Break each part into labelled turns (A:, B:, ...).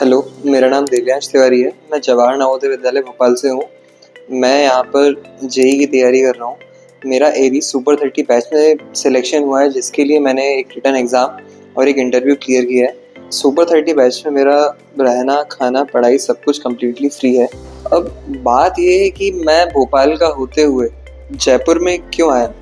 A: Hello, मेरा नाम दिव्यांश तिवारी है। मैं जवाहर नवोदय विद्यालय भोपाल से हूँ। मैं यहाँ पर जेई की तैयारी कर रहा हूँ। मेरा एरी सुपर 30 बैच में सिलेक्शन हुआ है, जिसके लिए मैंने एक रिटन एग्ज़ाम और एक इंटरव्यू क्लियर किया है। सुपर 30 बैच में मेरा रहना, खाना, पढ़ाई सब कुछ कम्प्लीटली फ्री है। अब बात ये है कि मैं भोपाल का होते हुए जयपुर में क्यों आया,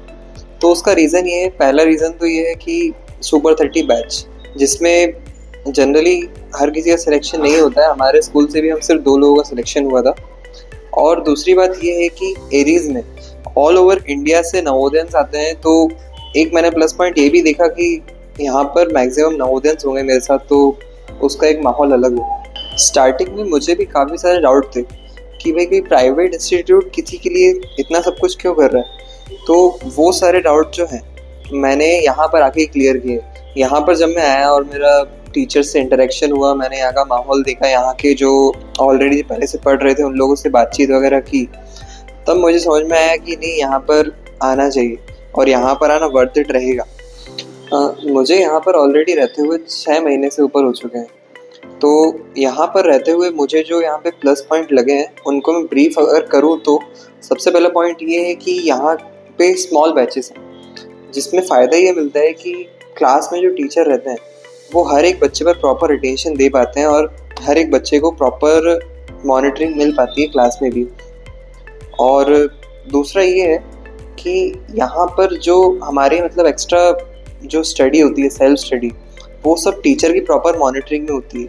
A: तो उसका रीज़न ये है। पहला रीज़न तो ये है कि सुपर 30 बैच, जिसमें जनरली हर किसी का सिलेक्शन नहीं होता है। हमारे स्कूल से भी हम सिर्फ 2 लोगों का सिलेक्शन हुआ था। और दूसरी बात ये है कि एरीज में ऑल ओवर इंडिया से नवोदयंस आते हैं, तो एक मैंने प्लस पॉइंट ये भी देखा कि यहाँ पर मैक्सिमम नवोदयंस होंगे मेरे साथ, तो उसका एक माहौल अलग हो। स्टार्टिंग में मुझे भी काफ़ी सारे डाउट थे कि भाई कोई प्राइवेट इंस्टीट्यूट किसी के लिए इतना सब कुछ क्यों कर रहा है। तो वो सारे डाउट जो हैं मैंने यहाँ पर आके क्लियर किए। यहाँ पर जब मैं आया और मेरा टीचर से इंटरेक्शन हुआ, मैंने यहाँ का माहौल देखा, यहाँ के जो ऑलरेडी पहले से पढ़ रहे थे उन लोगों से बातचीत वगैरह की, तब मुझे समझ में आया कि नहीं, यहाँ पर आना चाहिए और यहाँ पर आना वर्थ इट रहेगा। मुझे यहाँ पर ऑलरेडी रहते हुए 6 महीने से ऊपर हो चुके हैं। तो यहाँ पर रहते हुए मुझे जो यहाँ पे प्लस पॉइंट लगे हैं उनको मैं ब्रीफ अगर करूँ तो सबसे पहला पॉइंट ये है कि यहाँ पे स्मॉल बैचेस हैं, जिसमें फ़ायदा ये मिलता है कि क्लास में जो टीचर रहते हैं वो हर एक बच्चे पर प्रॉपर अटेंशन दे पाते हैं और हर एक बच्चे को प्रॉपर मॉनिटरिंग मिल पाती है क्लास में भी। और दूसरा ये है कि यहाँ पर जो हमारे मतलब एक्स्ट्रा जो स्टडी होती है, सेल्फ स्टडी, वो सब टीचर की प्रॉपर मॉनिटरिंग में होती है।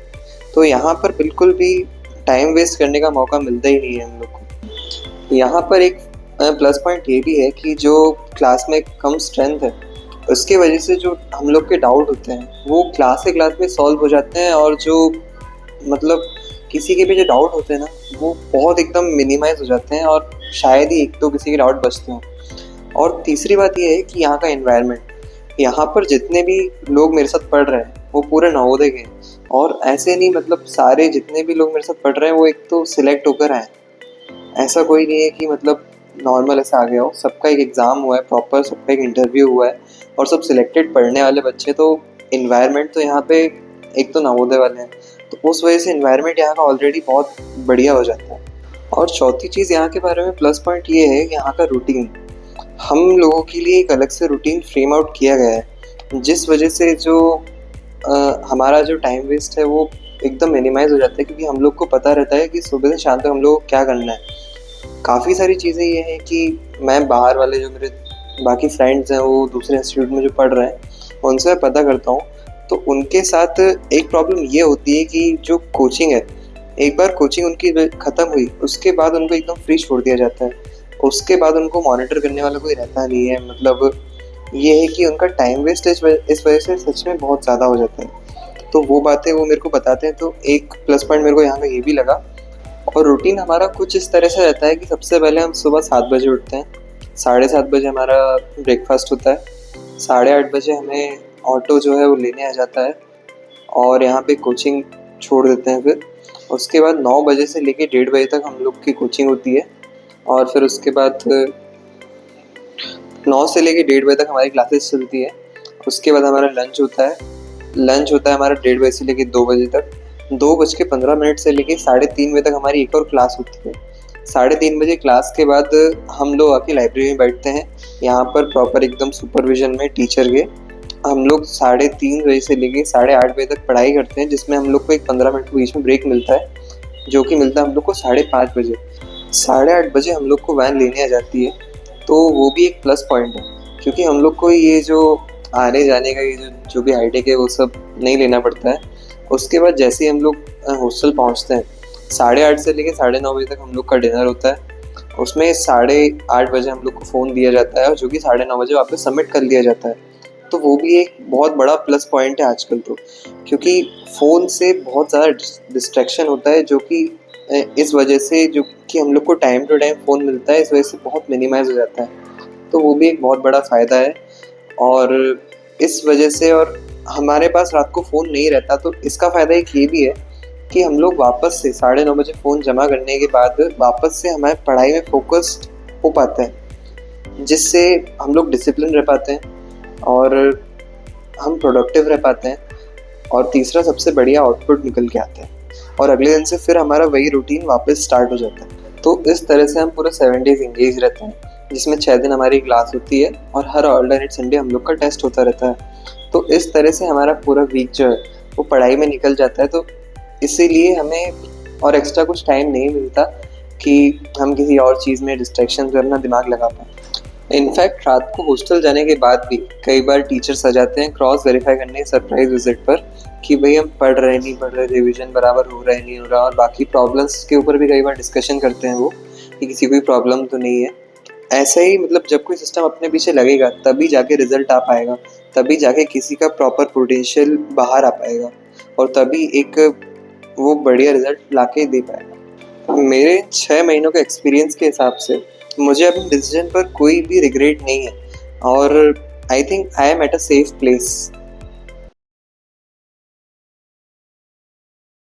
A: तो यहाँ पर बिल्कुल भी टाइम वेस्ट करने का मौका मिलता ही नहीं है हम लोग को। यहाँ पर एक प्लस पॉइंट ये भी है कि जो क्लास में कम स्ट्रेंथ है, उसके वजह से जो हम लोग के डाउट होते हैं वो क्लास में सॉल्व हो जाते हैं। और जो मतलब किसी के भी जो डाउट होते हैं ना, वो बहुत एकदम मिनिमाइज हो जाते हैं और शायद ही एक तो किसी के डाउट बचते हों। और तीसरी बात ये है कि यहाँ का एनवायरनमेंट, यहाँ पर जितने भी लोग मेरे साथ पढ़ रहे हैं वो पूरे नवोदय के हैं। और ऐसे नहीं, मतलब सारे जितने भी लोग मेरे साथ पढ़ रहे हैं वो एक तो सिलेक्ट होकर आए। ऐसा कोई नहीं है कि मतलब नॉर्मल ऐसा आ गया हो। सबका एक एग्ज़ाम हुआ है प्रॉपर, सबका एक इंटरव्यू हुआ है और सब सिलेक्टेड पढ़ने वाले बच्चे। तो इन्वायरमेंट तो यहाँ पे एक तो नवोदय वाले हैं, तो उस वजह से इन्वायरमेंट यहाँ का ऑलरेडी बहुत बढ़िया हो जाता है। और चौथी चीज़ यहाँ के बारे में प्लस पॉइंट ये है कि यहाँ का रूटीन, हम लोगों के लिए एक अलग से रूटीन फ्रेम आउट किया गया है, जिस वजह से जो हमारा जो टाइम वेस्ट है वो एकदम मिनिमाइज हो जाता है, क्योंकि हम लोग को पता रहता है कि सुबह से शाम तक हम लोग को क्या करना है। काफ़ी सारी चीज़ें ये हैं कि मैं बाहर वाले जो मेरे बाकी फ्रेंड्स हैं वो दूसरे इंस्टीट्यूट में जो पढ़ रहे हैं उनसे मैं पता करता हूँ, तो उनके साथ एक प्रॉब्लम ये होती है कि जो कोचिंग है, एक बार कोचिंग उनकी ख़त्म हुई उसके बाद उनको एकदम फ्री छोड़ दिया जाता है। उसके बाद उनको मॉनिटर करने वाला कोई रहता नहीं है। मतलब ये है कि उनका टाइम वेस्ट इस वजह से सच में बहुत ज़्यादा हो जाता है। तो वो बातें वो मेरे को बताते हैं, तो एक प्लस पॉइंट मेरे को यहाँ का ये भी लगा। और रूटीन हमारा कुछ इस तरह से रहता है कि सबसे पहले हम सुबह 7 बजे उठते हैं, 7:30 बजे हमारा ब्रेकफास्ट होता है, 8:30 बजे हमें ऑटो जो है वो लेने आ जाता है और यहाँ पे कोचिंग छोड़ देते हैं। फिर उसके बाद 9 बजे से लेके 1:30 बजे तक हम लोग की कोचिंग होती है। और फिर उसके बाद 9 से लेके 1:30 बजे तक हमारी क्लासेस चलती है। उसके बाद हमारा लंच होता है हमारा 1:30 बजे से लेके 2 बजे तक। 2:15 से लेके 3:30 बजे तक हमारी एक और क्लास होती है। 3:30 बजे क्लास के बाद हम लोग आके लाइब्रेरी में बैठते हैं। यहाँ पर प्रॉपर एकदम सुपरविजन में टीचर के हम लोग 3:30 बजे से लेके 8:30 बजे तक पढ़ाई करते हैं, जिसमें हम लोग को एक 15 मिनट के बीच में ब्रेक मिलता है, जो कि मिलता है हम लोग को 5:30 बजे। 8:30 बजे हम लोग को वैन लेने आ जाती है, तो वो भी एक प्लस पॉइंट है, क्योंकि हम लोग को ये जो आने जाने का ये जो भी हाईटेक है वो सब नहीं लेना पड़ता है। उसके बाद जैसे ही हम लोग हॉस्टल पहुंचते हैं, 8:30 से लेकर 9:30 बजे तक हम लोग का डिनर होता है। उसमें 8:30 बजे हम लोग को फ़ोन दिया जाता है, जो कि 9:30 बजे वापस सबमिट कर दिया जाता है। तो वो भी एक बहुत बड़ा प्लस पॉइंट है आजकल तो, क्योंकि फ़ोन से बहुत ज़्यादा डिस्ट्रैक्शन होता है, जो कि इस वजह से जो कि हम लोग को टाइम टू टाइम फ़ोन मिलता है, इस वजह से बहुत मिनिमाइज़ हो जाता है। तो वो भी एक बहुत बड़ा फ़ायदा है। और इस वजह से, और हमारे पास रात को फ़ोन नहीं रहता, तो इसका फ़ायदा एक ये भी है कि हम लोग वापस से 9:30 बजे फ़ोन जमा करने के बाद वापस से हमारे पढ़ाई में फोकस हो पाता है, जिससे हम लोग डिसिप्लिन रह पाते हैं और हम प्रोडक्टिव रह पाते हैं। और तीसरा सबसे बढ़िया आउटपुट निकल के आता है। और अगले दिन से फिर हमारा वही रूटीन वापस स्टार्ट हो जाता है। तो इस तरह से हम पूरा 7 डेज़ एंगेज रहते हैं, जिसमें 6 दिन हमारी क्लास होती है और हर अल्टरनेट संडे हम लोग का टेस्ट होता रहता है। तो इस तरह से हमारा पूरा वीक जो है वो पढ़ाई में निकल जाता है। तो इसीलिए हमें और एक्स्ट्रा कुछ टाइम नहीं मिलता कि हम किसी और चीज़ में डिस्ट्रैक्शन पर अपना दिमाग लगा पाएँ। इनफैक्ट रात को हॉस्टल जाने के बाद भी कई बार टीचर्स आ जाते हैं क्रॉस वेरीफाई करने सरप्राइज विजिट पर कि भाई हम पढ़ रहे नहीं पढ़ रहे, रिवीजन बराबर हो रहा है नहीं हो रहा, और बाकी प्रॉब्लम्स के ऊपर भी कई बार डिस्कशन करते हैं वो कि किसी कोई प्रॉब्लम तो नहीं है। ऐसा ही मतलब जब कोई सिस्टम अपने पीछे लगेगा तभी जाके रिजल्ट आ पाएगा, तभी जाके किसी का प्रॉपर पोटेंशियल बाहर आ पाएगा और तभी एक वो बढ़िया रिजल्ट लाके दे पाएगा। मेरे 6 महीनों के एक्सपीरियंस के हिसाब से मुझे अपने डिसीजन पर कोई भी रिग्रेट नहीं है और I think I am at a safe place.